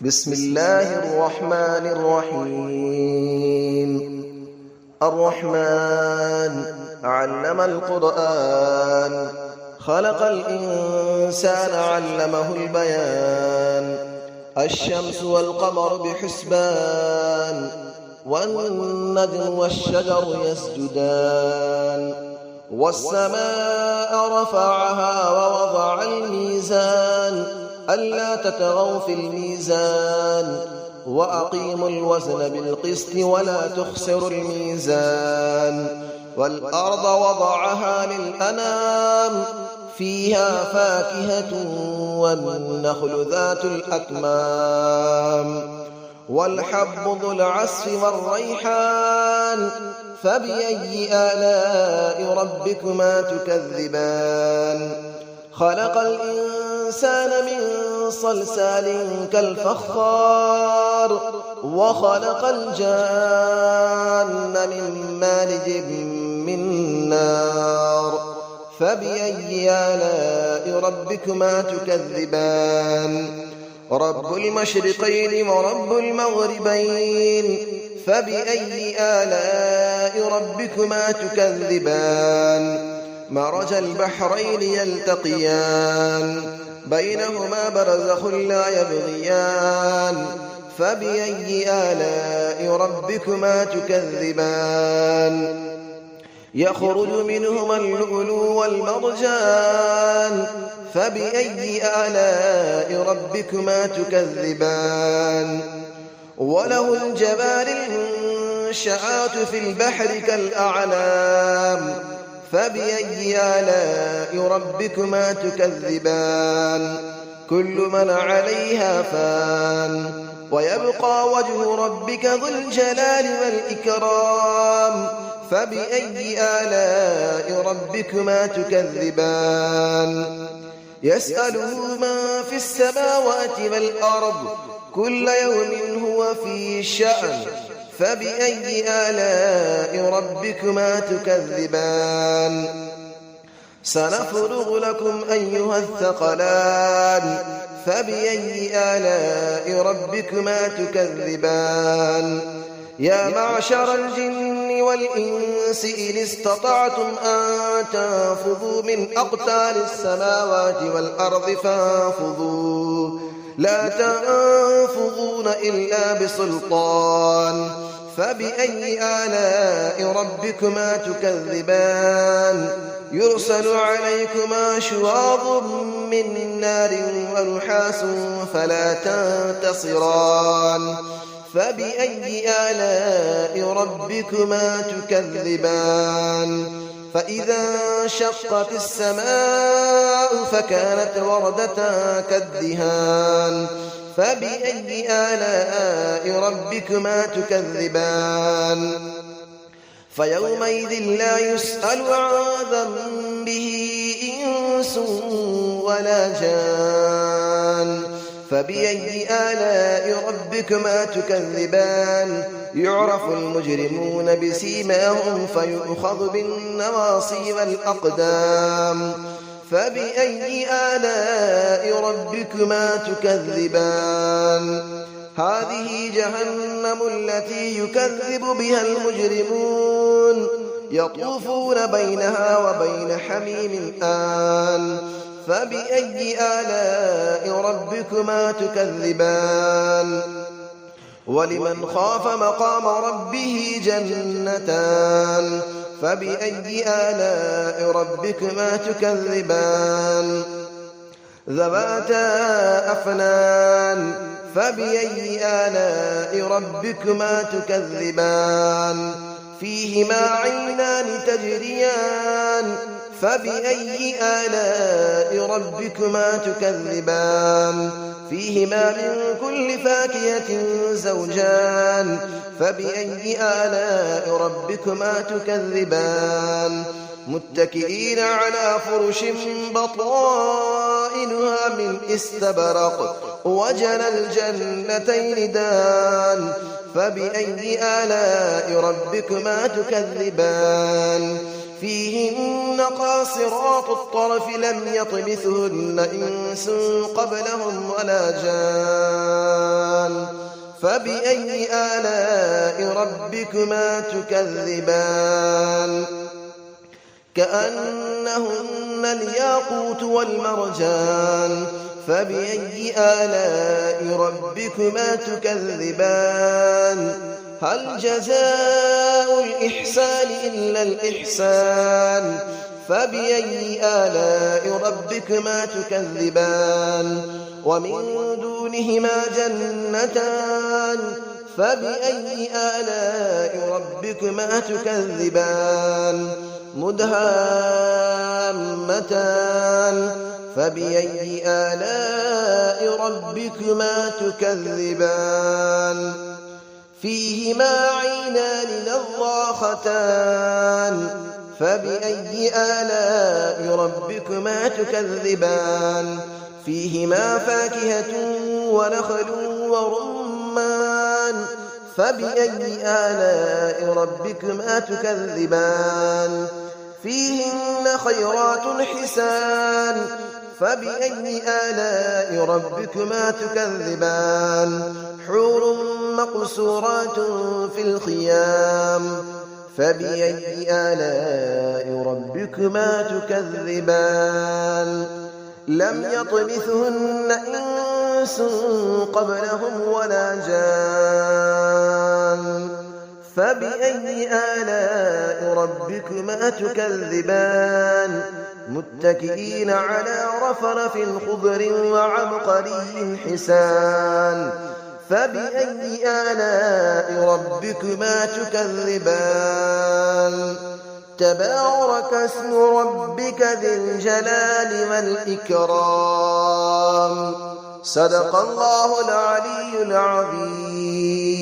بسم الله الرحمن الرحيم. الرحمن علم القرآن، خلق الإنسان علمه البيان. الشمس والقمر بحسبان، والنجم والشجر يسجدان. والسماء رفعها ووضع الميزان، ألا تطغوا في الميزان، وأقيموا الوزن بالقسط ولا تخسروا الميزان. والأرض وضعها للأنام، فيها فاكهة والنخل ذات الأكمام. والحب ذو العصف والريحان، فبأي آلاء ربكما تكذبان. خلق الإنسان من صلصال كالفخار، وخلق الجان من مارج من نار. فبأي آلاء ربكما تكذبان. رب المشرقين ورب المغربين، فبأي آلاء ربكما تكذبان. مرج البحرين يلتقيان، بينهما برزخ لا يبغيان. فبأي آلاء ربكما تكذبان. يخرج منهما اللؤلؤ والمرجان، فبأي آلاء ربكما تكذبان. وله الجوار المنشآت في البحر كالأعلام، فبأي آلاء ربكما تكذبان. كل من عليها فان، ويبقى وجه ربك ذو الجلال والإكرام. فبأي آلاء ربكما تكذبان. يسأله من في السماوات والأرض، كل يوم هو في شأن. فبأي آلاء ربكما تكذبان. سنفرغ لكم أيها الثقلان، فبأي آلاء ربكما تكذبان. يا معشر الجن والإنس إن استطعتم أن تنفذوا من أقطار السماوات والأرض فانفذوا، لا تنفذون إلا بسلطان. فبأي آلاء ربكما تكذبان. يرسل عليكما شواظ من نار ونحاس فلا تنتصران. فبأي آلاء ربكما تكذبان. فإذا انشقت السماء فكانت وردة كالدهان. فبأي آلاء ربكما تكذبان. فيومئذ لا يسأل عن ذنبه إنس ولا جان. فبأي آلاء ربكما تكذبان. يعرف المجرمون بسيماهم فيؤخذ بالنواصي والأقدام. فبأي آلاء ربكما تكذبان. هذه جهنم التي يكذب بها المجرمون، يطوفون بينها وبين حميم آن. فبأي آلاء ربكما تكذبان. ولمن خاف مقام ربه جنتان. فبأي آلاء ربكما تكذبان. ذواتا أفنان. فبأي آلاء ربكما تكذبان. فيهما عينان تجريان. فبأي آلاء ربكما تكذبان. فيهما من كل فاكهة زوجان. فبأي آلاء ربكما تكذبان. متكئين على فرش بطائنها من استبرق، وجنى الجنتين دان. فبأي آلاء ربكما تكذبان. فيهن قاصرات الطرف لم يطمثهن إنس قبلهم ولا جان. فبأي آلاء ربكما تكذبان كأنهن الياقوت والمرجان فبأي آلاء ربكما تكذبان هل جزاء الإحسان إلا الإحسان فبأي آلاء ربكما تكذبان ومن دونهما جنتان فبأي آلاء ربكما تكذبان مدهامتان فبأي آلاء ربكما تكذبان فيهما عينان نضاختان فبأي آلاء ربكما تكذبان فيهما فاكهة ونخل ورمان فبأي آلاء ربكما تكذبان فيهن خيرات حسان فبأي آلاء ربكما تكذبان حور مقصورات في الخيام فبأي آلاء ربكما تكذبان لم يطمثهن إنس قبلهم ولا جان فبأي آلاء ربكما تكذبان متكئين على رفرف خضر وعبقري حسان فبأي آلاء ربكما تكذبان تبارك اسم ربك ذي الجلال والإكرام صدق الله العلي العظيم